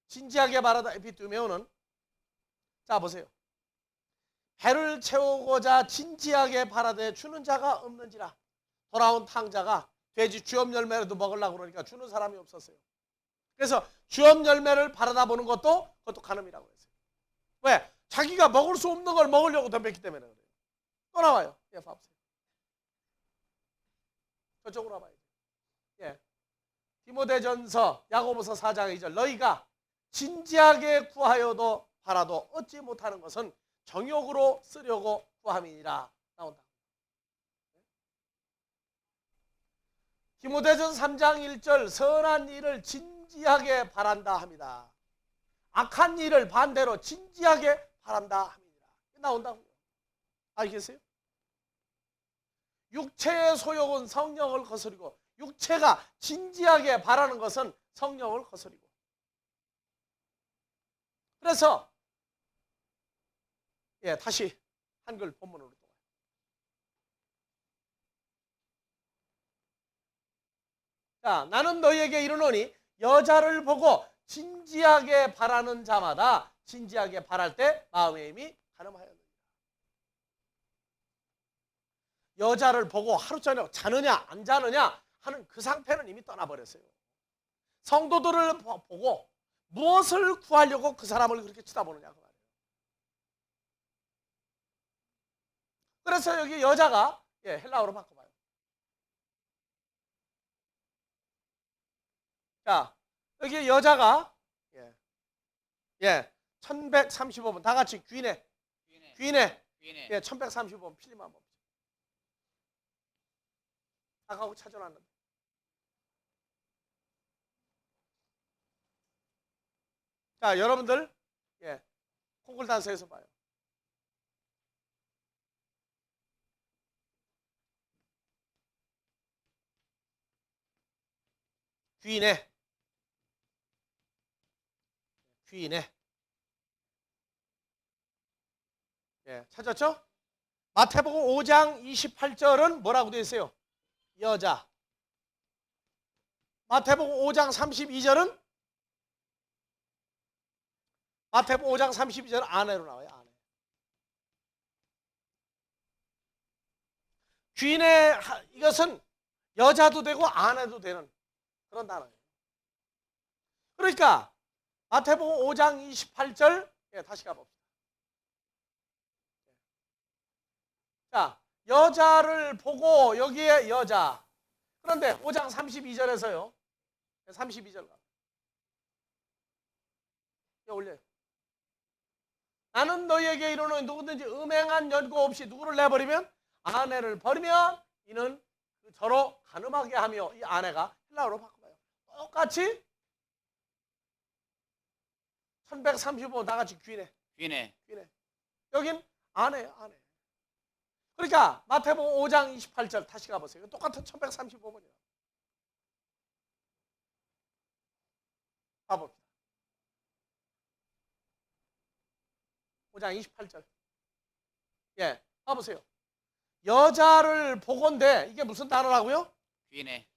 진지하게 말하다 에피두메오는 자 보세요. 배를 채우고자 진지하게 바라되 주는 자가 없는지라. 돌아온 탕자가 돼지 주엽 열매라도 먹으려고 그러니까 주는 사람이 없었어요. 그래서 주엽 열매를 바라다 보는 것도 그것도 간음이라고 했어요. 왜? 자기가 먹을 수 없는 걸 먹으려고 덤볐기 때문에 그래요. 또 나와요. 봐보세요. 저쪽으로 와봐요. 디모데전서 야고보서 4장 2절. 너희가 진지하게 구하여도 바라도 얻지 못하는 것은 정욕으로 쓰려고 구함이니라. 나온다. 디모데전 3장 1절. 선한 일을 진지하게 바란다 합니다. 악한 일을 반대로 진지하게 바란다 합니다. 나온다고요. 알겠어요? 육체의 소욕은 성령을 거스리고 육체가 진지하게 바라는 것은 성령을 거스리고. 그래서 다시 한글 본문으로 또 가요. 자, 나는 너희에게 이르노니 여자를 보고 진지하게 바라는 자마다 진지하게 바랄 때 마음의 힘이 가늠하였느니라. 여자를 보고 하루 저녁 자느냐 안 자느냐 하는 그 상태는 이미 떠나버렸어요. 성도들을 보고 무엇을 구하려고 그 사람을 그렇게 쳐다보느냐 그 말이에요. 그래서 여기 여자가 헬라어로 바꿔봐요. 자, 여기 여자가 1135번 다 같이 귀네 1135번 필리만 봅시다. 아까하고 찾아놨는데. 자, 여러분들 콩쿨단서에서 봐요. 귀네 찾았죠? 마태복음 5장 28절은 뭐라고 되어 있어요? 여자. 마태복음 5장 32절은 마태복음 5장 32절은 아내로 나와요. 아내. 귀인의 이것은 여자도 되고 아내도 되는 그런 단어예요. 그러니까 마태복음 5장 28절 다시 가봅시다. 자, 여자를 보고 여기에 여자. 그런데 5장 32절에서요. 32절 가. 올려요. 나는 너희에게 이르노니 누구든지 음행한 연고 없이 누구를 내버리면 아내를 버리면 이는 저로 간음하게 하며, 이 아내가 헬라어로 바꿔봐요. 똑같이 1135 다같이 귀네. 귀네. 여긴 아내예요. 아내. 그러니까 마태복음 5장 28절 다시 가보세요. 똑같은 1135번이에요. 가봅시다. 5장 28절. 예, 가보세요. 여자를 보건대, 이게 무슨 단어라고요? 귀네.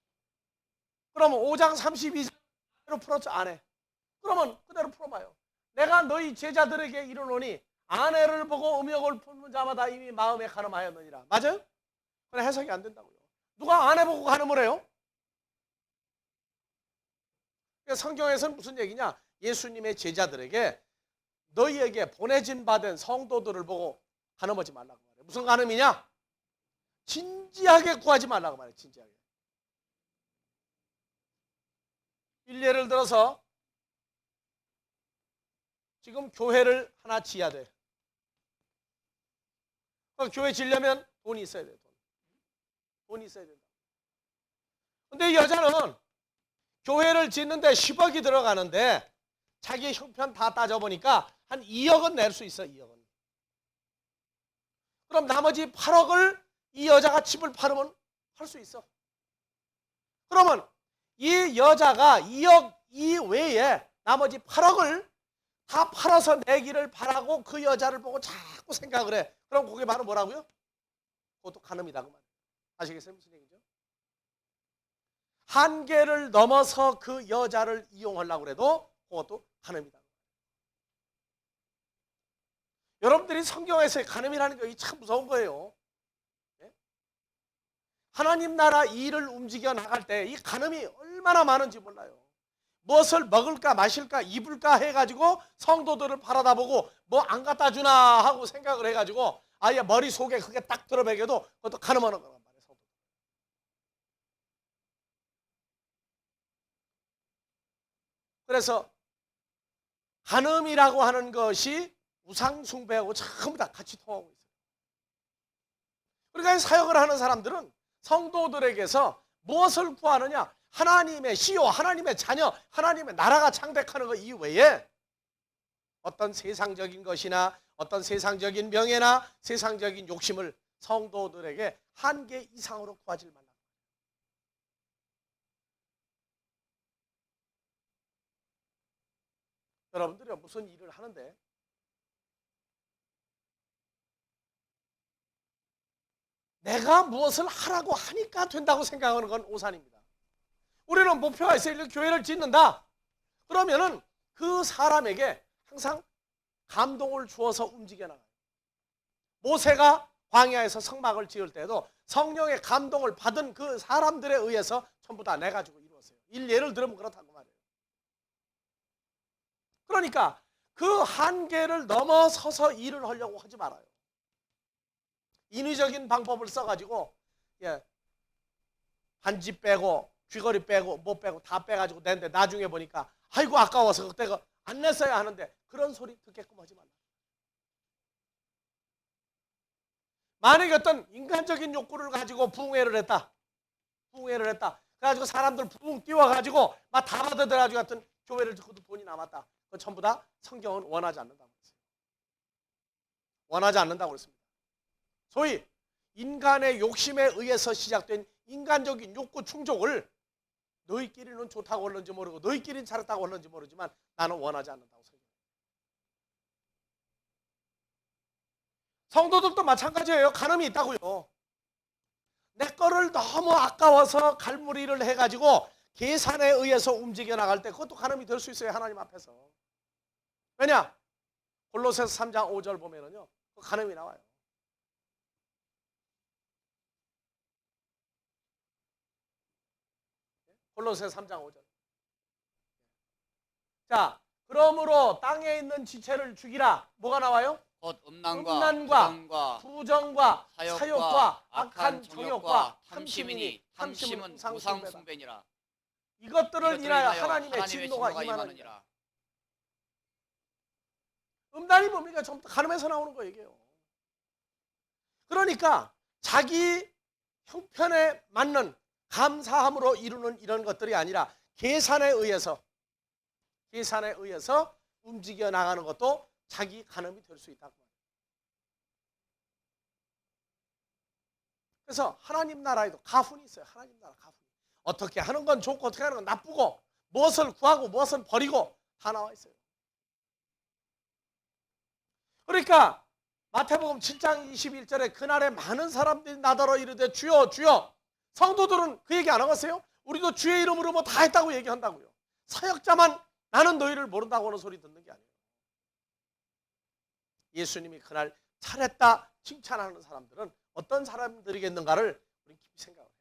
그러면 5장 32절로 풀었죠. 아내. 그러면 그대로 풀어봐요. 내가 너희 제자들에게 이르노니 아내를 보고 음욕을 품는 자마다 이미 마음에 간음하였느니라. 맞아요? 그래, 해석이 안 된다고요. 누가 아내 보고 간음을 해요? 성경에서는 무슨 얘기냐? 예수님의 제자들에게 너희에게 보내진 바된 성도들을 보고 간음하지 말라고 말해요. 무슨 간음이냐? 진지하게 구하지 말라고 말해요. 진지하게. 예를 들어서 지금 교회를 하나 지어야 돼. 교회 지려면 돈이 있어야 돼요. 돈이 있어야 된다. 근데 이 여자는 교회를 짓는데 10억이 들어가는데 자기 형편 다 따져보니까 한 2억은 낼 수 있어. 2억은. 그럼 나머지 8억을 이 여자가 집을 팔으면 할 수 있어. 그러면 이 여자가 2억 이외에 나머지 8억을 다 팔아서 내기를 바라고 그 여자를 보고 자꾸 생각을 해. 그럼 그게 바로 뭐라고요? 그것도 간음이다 그 말이에요. 아시겠어요? 무슨 얘기죠? 한계를 넘어서 그 여자를 이용하려고 해도 그것도 간음이다. 여러분들이 성경에서의 간음이라는 게 참 무서운 거예요. 하나님 나라 일을 움직여 나갈 때 이 간음이 얼마나 많은지 몰라요. 무엇을 먹을까 마실까 입을까 해가지고 성도들을 바라다보고 뭐 안 갖다 주나 하고 생각을 해가지고 아예 머릿속에 그게 딱 들어배겨도 그것도 간음하는 거란 말이에요. 성도. 그래서 간음이라고 하는 것이 우상숭배하고 전부 다 같이 통하고 있어요. 그러니까 사역을 하는 사람들은 성도들에게서 무엇을 구하느냐? 하나님의 시요, 하나님의 자녀, 하나님의 나라가 창백하는 것 이외에 어떤 세상적인 것이나 어떤 세상적인 명예나 세상적인 욕심을 성도들에게 한계 이상으로 구하지 말라. 여러분들이 무슨 일을 하는데 내가 무엇을 하라고 하니까 된다고 생각하는 건 오산입니다. 우리는 목표가 있어요. 교회를 짓는다. 그러면은 그 사람에게 항상 감동을 주어서 움직여 나가요. 모세가 광야에서 성막을 지을 때도 성령의 감동을 받은 그 사람들에 의해서 전부 다 내가지고 이루었어요. 예를 들면 그렇다고 말이에요. 그러니까 그 한계를 넘어서서 일을 하려고 하지 말아요. 인위적인 방법을 써가지고 반지 빼고 귀걸이 빼고 못 빼고 다 빼가지고 냈는데 나중에 보니까 아이고 아까워서 그때 안 냈어야 하는데 그런 소리 듣게끔 하지 말라. 만약에 어떤 인간적인 욕구를 가지고 부흥회를 했다. 그래가지고 사람들 부흥 띄워가지고 막 다 받아들여가지고 같은 교회를 짓고도 돈이 남았다. 그건 전부 다 성경은 원하지 않는다고 했어요. 원하지 않는다고 그랬습니다. 소위 인간의 욕심에 의해서 시작된 인간적인 욕구 충족을 너희끼리는 좋다고 하는지 모르고 너희끼리는 잘했다고 하는지 모르지만 나는 원하지 않는다고 생각해요. 성도들도 마찬가지예요. 간음이 있다고요. 내 거를 너무 아까워서 갈무리를 해가지고 계산에 의해서 움직여 나갈 때 그것도 간음이 될 수 있어요. 하나님 앞에서. 왜냐? 골로새서 3장 5절 보면은요, 간음이 나와요. 골로새서 3장 5절. 자, 그러므로 땅에 있는 지체를 죽이라. 뭐가 나와요? 곧 음란과 음란과 부정과 사욕과 사욕과 악한 악한 정욕과 정욕과 탐심이니 탐심은 우상숭배니라. 이것들을 인하여 하나님의 진노가 임하느니라. 임하느니라. 음란이 뭡니까? 전부 다 간음에서 나오는 거 얘기예요. 그러니까 자기 형편에 맞는 감사함으로 이루는 이런 것들이 아니라 계산에 의해서 움직여 나가는 것도 자기 간음이 될 수 있다고 말해요. 그래서 하나님 나라에도 가훈이 있어요. 하나님 나라 가훈. 어떻게 하는 건 좋고 어떻게 하는 건 나쁘고, 무엇을 구하고 무엇을 버리고 다 나와 있어요. 그러니까 마태복음 7장 21절에 그날에 많은 사람들이 나더러 이르되 주여 주여. 성도들은 그 얘기 안 하겠어요? 우리도 주의 이름으로 뭐 다 했다고 얘기한다고요. 사역자만 나는 너희를 모른다고 하는 소리 듣는 게 아니에요. 예수님이 그날 잘했다 칭찬하는 사람들은 어떤 사람들이겠는가를 우리 깊이 생각을 해요.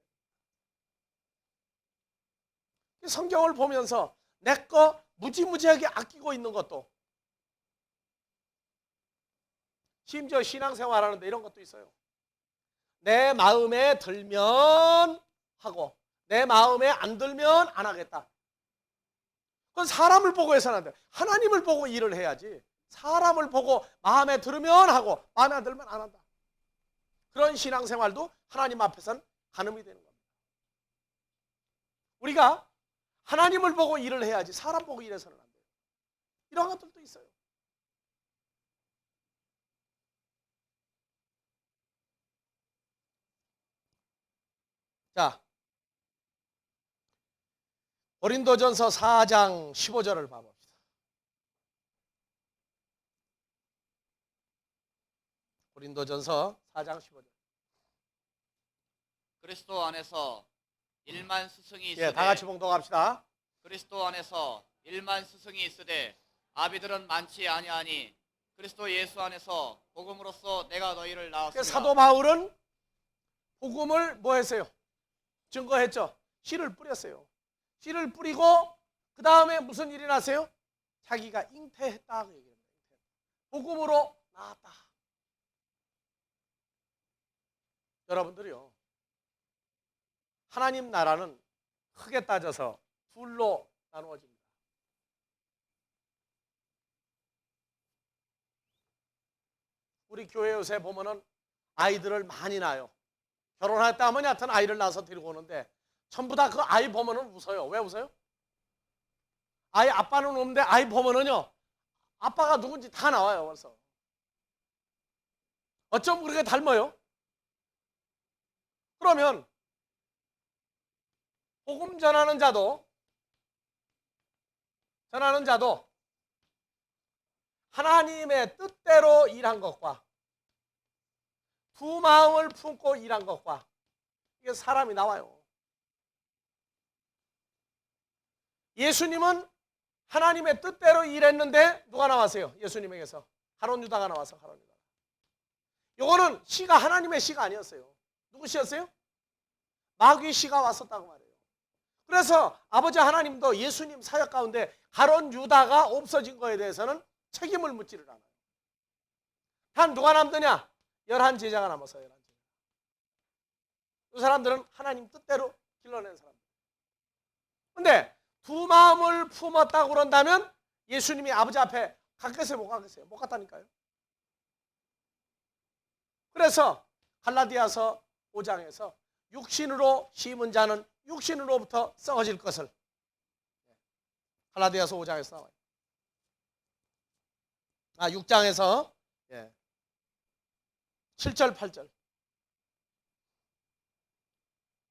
성경을 보면서 내 거 무지무지하게 아끼고 있는 것도, 심지어 신앙생활 하는데 이런 것도 있어요. 내 마음에 들면 하고 내 마음에 안 들면 안 하겠다. 그건 사람을 보고 해서는 안 돼. 하나님을 보고 일을 해야지. 사람을 보고 마음에 들으면 하고 마음에 안 들면 안 한다. 그런 신앙생활도 하나님 앞에서는 간음이 되는 겁니다. 우리가 하나님을 보고 일을 해야지 사람 보고 일해서는 안 돼요. 이런 것들도 있어요. 자, 고린도전서 4장 15절을 봐봅시다. 고린도전서 4장 15절. 그리스도 안에서 1만 스승이 있으되 예, 다 같이 봉독합시다. 그리스도 안에서 1만 스승이 있으되 아비들은 많지 아니하니 그리스도 예수 안에서 복음으로써 내가 너희를 낳았으리라. 사도 바울은 복음을 뭐 했어요? 증거했죠. 씨를 뿌렸어요. 씨를 뿌리고 그 다음에 무슨 일이 났어요? 자기가 잉태했다. 복음으로 나았다. 여러분들이요, 하나님 나라는 크게 따져서 둘로 나누어집니다. 우리 교회 요새 보면은 아이들을 많이 낳아요. 결혼했다 하면 여하튼 아이를 낳아서 데리고 오는데 전부 다 그 아이 보면은 웃어요. 왜 웃어요? 아이 아빠는 없는데 아이 보면은요, 아빠가 누군지 다 나와요. 벌써. 어쩜 그렇게 닮아요? 그러면 복음 전하는 자도 하나님의 뜻대로 일한 것과 두 마음을 품고 일한 것과 이게 사람이 나와요. 예수님은 하나님의 뜻대로 일했는데 누가 나왔어요? 예수님에게서 가룟 유다가 나와서 가룟 유다. 이거는 씨가 하나님의 씨가 아니었어요. 누구 씨였어요? 마귀 씨가 왔었다고 말해요. 그래서 아버지 하나님도 예수님 사역 가운데 가룟 유다가 없어진 거에 대해서는 책임을 묻지를 않아요. 단 누가 남더냐? 11 제자가 남았어요. 11 제자. 그 사람들은 하나님 뜻대로 길러낸 사람들. 근데 두 마음을 품었다고 그런다면 예수님이 아버지 앞에 갔겠어요? 못 갔겠어요? 못 갔다니까요. 그래서 갈라디아서 5장에서 육신으로 심은 자는 육신으로부터 썩어질 것을, 갈라디아서 5장에서 나와요. 6장에서 7절 8절.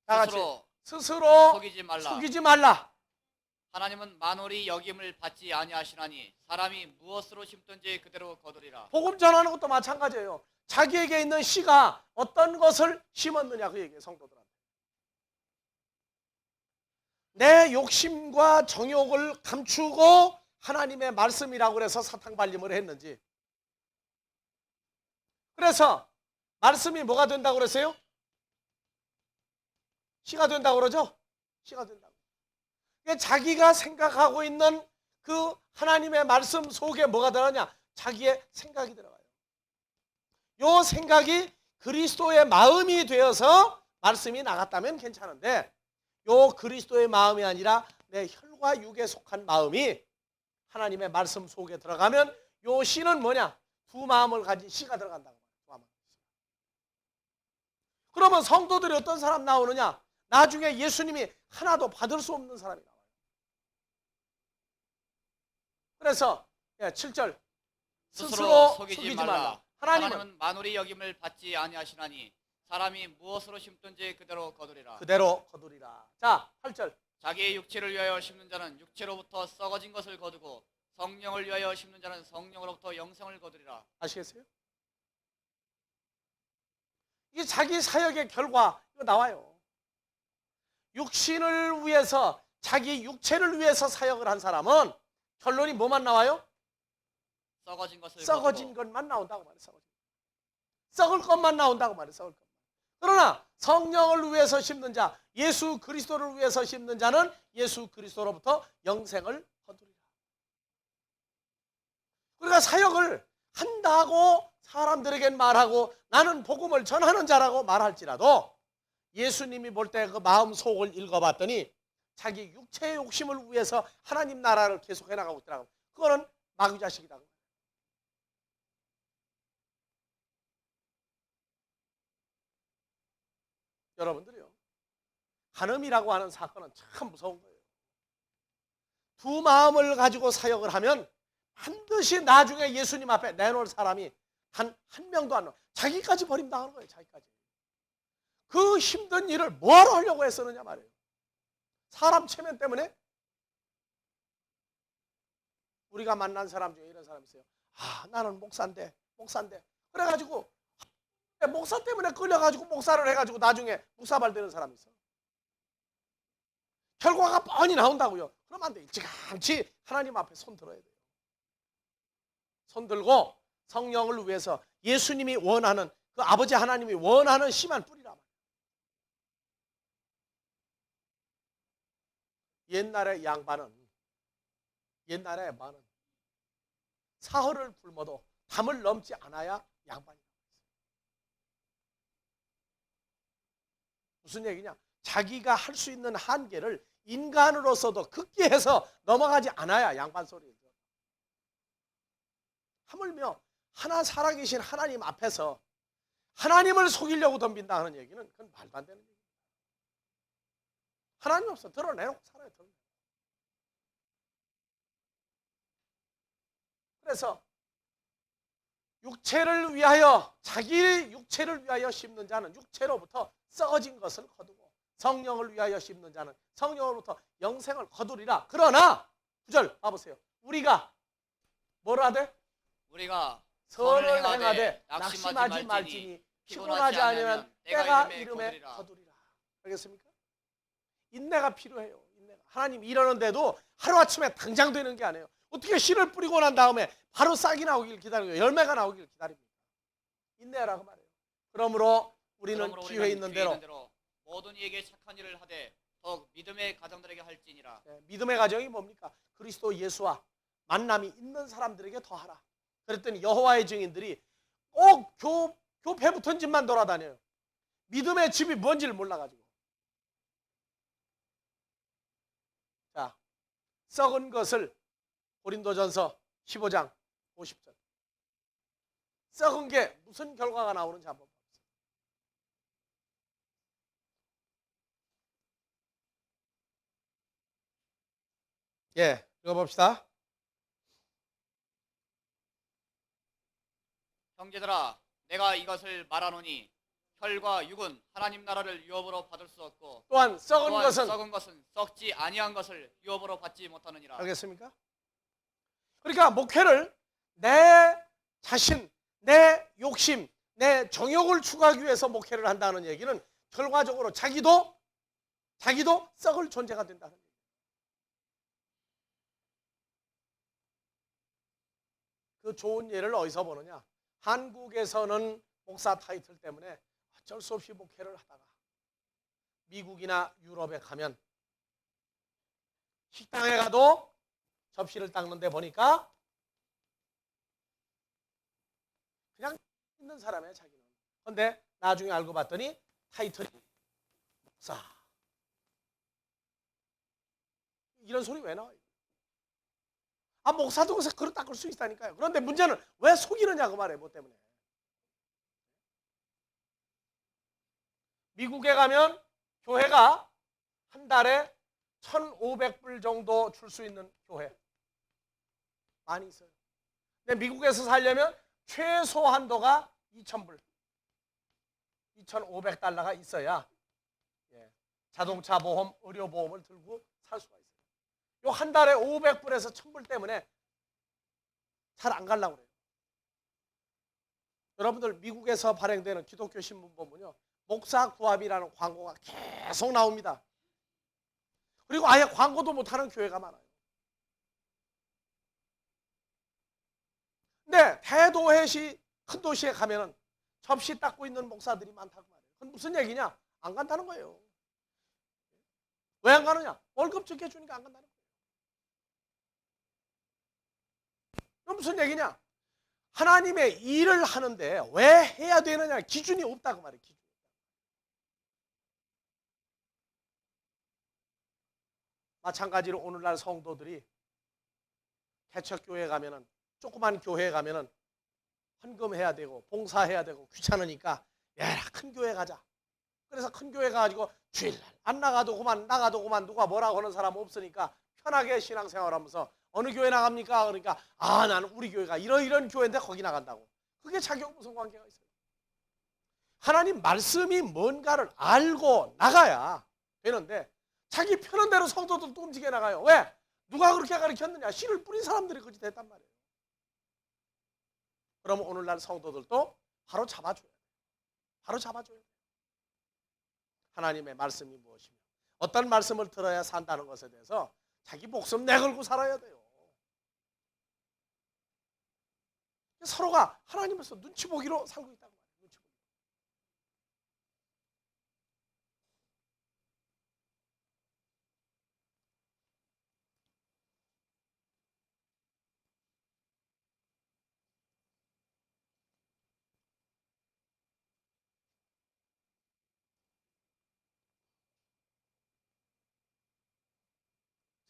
다 같이 스스로 속이지 말라. 하나님은 만월이 여김을 받지 아니하시나니 사람이 무엇으로 심든지 그대로 거두리라. 복음 전하는 것도 마찬가지예요. 자기에게 있는 씨가 어떤 것을 심었느냐 그 얘기예요. 성도들한테. 내 욕심과 정욕을 감추고 하나님의 말씀이라고 그래서 사탕 발림을 했는지, 그래서 말씀이 뭐가 된다고 그랬어요? 씨가 된다고 그러죠? 씨가 된다고. 자기가 생각하고 있는 그 하나님의 말씀 속에 뭐가 들어가냐? 자기의 생각이 들어가요. 요 생각이 그리스도의 마음이 되어서 말씀이 나갔다면 괜찮은데, 요 그리스도의 마음이 아니라 내 혈과 육에 속한 마음이 하나님의 말씀 속에 들어가면 요 씨는 뭐냐? 두 마음을 가진 씨가 들어간다고. 그러면 성도들이 어떤 사람 나오느냐? 나중에 예수님이 하나도 받을 수 없는 사람이 나와요. 그래서 7절 스스로 속이지 말라. 하나님은 만물이 여김을 받지 아니하시나니 사람이 무엇으로 심든지 그대로 거두리라. 자, 8절. 자기의 육체를 위하여 심는 자는 육체로부터 썩어진 것을 거두고 성령을 위하여 심는 자는 성령으로부터 영생을 거두리라. 아시겠어요? 이게 자기 사역의 결과 이거 나와요. 육신을 위해서, 자기 육체를 위해서 사역을 한 사람은 결론이 뭐만 나와요? 썩어진 것만 나온다고 말해요. 썩을 것만 나온다고 말해요. 썩을 것. 그러나 성령을 위해서 심는 자, 예수 그리스도를 위해서 심는 자는 예수 그리스도로부터 영생을 거두리라. 우리가 사역을 한다고 사람들에겐 말하고 나는 복음을 전하는 자라고 말할지라도 예수님이 볼 때 그 마음 속을 읽어봤더니 자기 육체의 욕심을 위해서 하나님 나라를 계속 해나가고 있더라고요. 그거는 마귀 자식이다. 여러분들이요, 간음이라고 하는 사건은 참 무서운 거예요. 두 마음을 가지고 사역을 하면 반드시 나중에 예수님 앞에 내놓을 사람이 단 한 명도 안 나와. 자기까지 버림당하는 거예요. 자기까지. 그 힘든 일을 뭐하러 하려고 했었느냐 말이에요. 사람 체면 때문에. 우리가 만난 사람 중에 이런 사람이 있어요. 나는 목사인데 그래가지고 목사 때문에 끌려가지고 목사를 해가지고 나중에 묵사발 되는 사람이 있어. 결과가 뻔히 나온다고요. 그러면 안 돼. 일찌감치 하나님 앞에 손 들어야 돼요. 손 들고 성령을 위해서 예수님이 원하는, 그 아버지 하나님이 원하는 씨만 뿌리라. 옛날에 양반은 사흘을 굶어도 담을 넘지 않아야 양반이. 무슨 얘기냐? 자기가 할 수 있는 한계를 인간으로서도 극기해서 넘어가지 않아야 양반 소리예요. 하물며 하나 살아계신 하나님 앞에서 하나님을 속이려고 덤빈다 하는 얘기는 그건 말도 안 되는 얘기예요. 하나님 없어 드러내놓고 살아야 돼. 그래서 육체를 위하여, 자기 육체를 위하여 심는 자는 육체로부터 썩어진 것을 거두고 성령을 위하여 심는 자는 성령으로부터 영생을 거두리라. 그러나 9절 봐보세요. 우리가 뭐라 하되? 우리가 선을 행하되 낙심하지 말지니 피곤하지 않으면 때가 이름에 거두리라. 알겠습니까? 인내가 필요해요. 인내가. 하나님 이러는데도 하루아침에 당장 되는 게 아니에요. 어떻게 씨를 뿌리고 난 다음에 바로 싹이 나오길 기다리고 열매가 나오길 기다립니다. 인내하라고 말해요. 그러므로 우리는 기회 있는 대로 모든 이에게 착한 일을 하되 더욱 믿음의 가정들에게 할지니라. 믿음의 가정이 뭡니까? 그리스도 예수와 만남이 있는 사람들에게 더하라. 그랬더니 여호와의 증인들이 꼭 교회 붙은 집만 돌아다녀요. 믿음의 집이 뭔지를 몰라가지고. 자, 썩은 것을 고린도전서 15장 50절. 썩은 게 무슨 결과가 나오는지 한번 봅시다. 읽어봅시다. 형제들아, 내가 이것을 말하노니 혈과 육은 하나님 나라를 유업으로 받을 수 없고 또한 썩은 것은 썩지 아니한 것을 유업으로 받지 못하느니라. 알겠습니까? 그러니까 목회를 내 자신, 내 욕심, 내 정욕을 추구하기 위해서 목회를 한다는 얘기는 결과적으로 자기도 썩을 존재가 된다는 얘기예요. 그 좋은 예를 어디서 보느냐? 한국에서는 목사 타이틀 때문에 어쩔 수 없이 목회를 하다가 미국이나 유럽에 가면 식당에 가도 접시를 닦는데 보니까 그냥 있는 사람이에요, 자기는. 그런데 나중에 알고 봤더니 타이틀이 목사. 이런 소리 왜 나와요? 아, 목사도 그래서 그릇 닦을 수 있다니까요. 그런데 문제는 왜 속이느냐고 말이에요, 뭐 때문에. 미국에 가면 교회가 한 달에 1,500불 정도 줄 수 있는 교회 많이 있어요. 근데 미국에서 살려면 최소 한도가 2,000불, 2,500달러가 있어야 자동차 보험, 의료 보험을 들고 살 수가 있어요. 요 한 달에 500불에서 1,000불 때문에 잘 안 가려고 그래요. 여러분들 미국에서 발행되는 기독교 신문 보면요, 목사 구합이라는 광고가 계속 나옵니다. 그리고 아예 광고도 못하는 교회가 많아요. 근데 대도시 큰 도시에 가면은 접시 닦고 있는 목사들이 많다고 말해요. 그건 무슨 얘기냐? 안 간다는 거예요. 왜 안 가느냐? 월급 적게 주니까 안 간다는 거예요. 그럼 무슨 얘기냐? 하나님의 일을 하는데 왜 해야 되느냐? 기준이 없다고 말해요. 기준이. 마찬가지로 오늘날 성도들이 개척교회 가면은, 조그만 교회에 가면은 헌금해야 되고 봉사해야 되고 귀찮으니까 야, 큰 교회 가자. 그래서 큰 교회 가가지고 주일날 안 나가도 그만 누가 뭐라고 하는 사람 없으니까 편하게 신앙생활하면서 어느 교회 나갑니까? 그러니까 아, 나는 우리 교회가 이런 교회인데 거기 나간다고. 그게 자격 무슨 관계가 있어요? 하나님 말씀이 뭔가를 알고 나가야 되는데 자기 편한 대로 성도들도 움직여 나가요. 왜? 누가 그렇게 가르쳤느냐? 씨를 뿌린 사람들이 그렇게 됐단 말이에요. 그러면 오늘날 성도들도 바로 잡아줘야 돼요. 바로 잡아줘야 돼요. 하나님의 말씀이 무엇이며 어떤 말씀을 들어야 산다는 것에 대해서 자기 목숨 내걸고 살아야 돼요. 서로가 하나님께서 눈치 보기로 살고 있다고 말해요. 눈치 보기.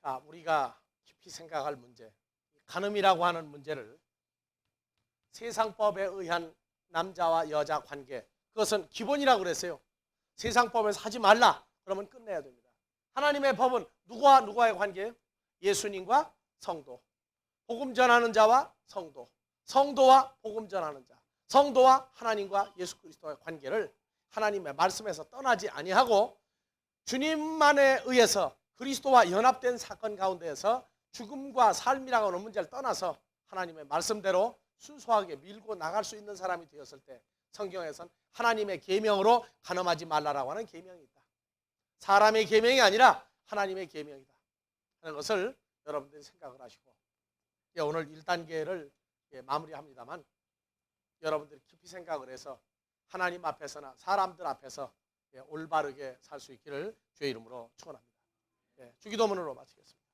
자, 우리가 깊이 생각할 문제, 간음이라고 하는 문제를 세상법에 의한 남자와 여자 관계, 그것은 기본이라고 그랬어요. 세상법에서 하지 말라 그러면 끝내야 됩니다. 하나님의 법은 누구와 누구와의 관계예요? 예수님과 성도, 복음 전하는 자와 성도, 성도와 복음 전하는 자, 성도와 하나님과 예수 그리스도의 관계를 하나님의 말씀에서 떠나지 아니하고 주님만에 의해서 그리스도와 연합된 사건 가운데에서 죽음과 삶이라고 하는 문제를 떠나서 하나님의 말씀대로 순수하게 밀고 나갈 수 있는 사람이 되었을 때 성경에서는 하나님의 계명으로 간음하지 말라라고 하는 계명이 있다. 사람의 계명이 아니라 하나님의 계명이다 하는 것을 여러분들이 생각을 하시고, 오늘 1단계를 마무리합니다만 여러분들이 깊이 생각을 해서 하나님 앞에서나 사람들 앞에서 올바르게 살 수 있기를 주의 이름으로 축원합니다. 주기도문으로 마치겠습니다.